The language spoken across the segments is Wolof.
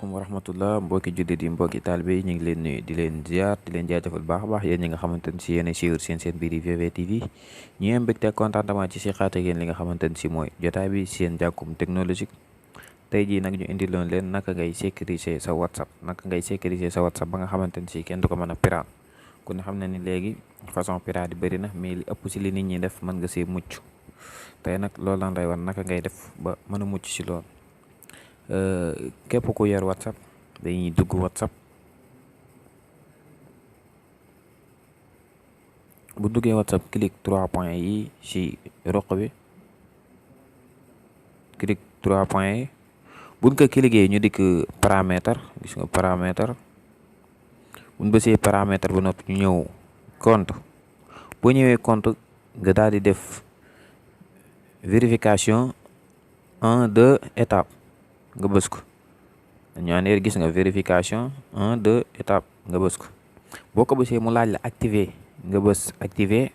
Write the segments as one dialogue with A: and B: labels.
A: asalaamaaleykum wa rahmatullah mbokki jullit yi mbokki taalibe yi ñu ngi leen nuyu di leen ziar di leen jaajëfal baax a baax yéen ñi nga xamante ni si yéen a suivre seen biir di VVTV ñu am mbégte ak contentement ci si xaate yéen li nga xamante ni si mooy jotaay bi seen jàkkum technologique. tey jii nag ñu indiloon leen naka ngay sécuriser sa WhatsApp ba nga xamante ni si kenn du ko mën a pirate. ku ne xam na ni léegi façon pirate yi bëri na mais li ëpp si li nit ñi def mën nga see mucc tey nag loolu lan lay wan naka ngay def ba mën a mucc si loolu. képp ku yor WhatsApp dañuy dugg WhatsApp bu duggee WhatsApp clic 3 points yi ci roq bi clic 3 points yi buñ ko cliquer ñu dikk paramètre gis nga paramètre buñ bësee paramètre ba noppi ñu ñëw compte boo ñëwee compte nga daal di def vérification 1-2 étape nga bës ko ñaaneer gis nga vérification 1-2 étape nga bës ko boo ko bësee mu laaj la activer nga bës activer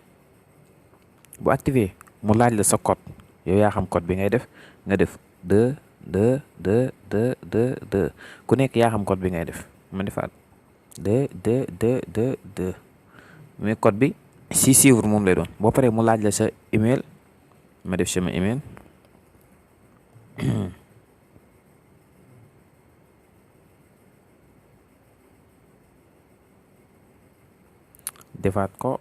A: bu activer mu laaj la sa code yow yaa xam code bi ngay def nga def 2 ku nekk yaa xam code bi ngay def ma defaat 2 mais code bi 6 chiffres moom lay doon boo paree mu laaj la sa email ma def sama email defaat ko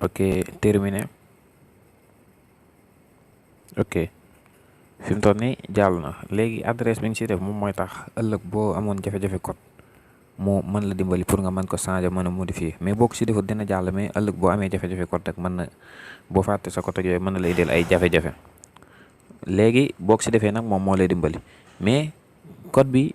A: ok terminé ok fi mu toll nii jàll na léegi adresse bi nga ci def moom mooy tax ëllëg boo amoon jafe-jafe code moo mën la dimbali pour nga mën ko changer mën a modifier mais boo ko si defut dina jàll mais ëllëg boo amee jafe-jafe code rek mën na boo fàtte sa code ak yooyu mën na lay del ay jafe-jafe léegi boo ko si defee nag moom moo lay dimbali mais code bi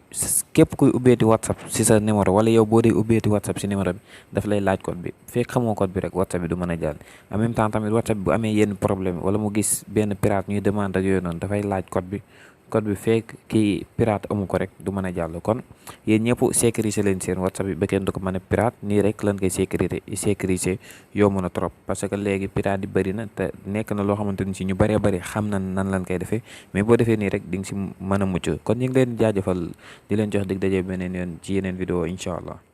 A: képp kuy ubbeeti WhatsApp si sa numéro wala yow boo dee ubbeeti WhatsApp si numéro bi daf lay laaj code bi fekk xamoo code bi rek WhatsApp bi du mën a jàll en même temps tamit WhatsApp bi bu amee yenn problème wala mu gis benn pirate ñuy demande ak yooyu noonu dafay laaj code bi fekk kii pirate amu ko rek du mën a jàll kon yéen ñëpp sécuriser leen seen WhatsApp bi ba kenn du ko mën a pirate nii rek lan koy sécuriser yomb na trop parce que léegi pirate yi bëri na te nekk na loo xamante ni si ñu bëree bëri xam na nan lan koy defee mais boo defee nii rek di nga si mën a mucc kon ñu ngi leen jaajëfal di leen jox dig daje beneen yoon ci yeneen vidéo incha allah.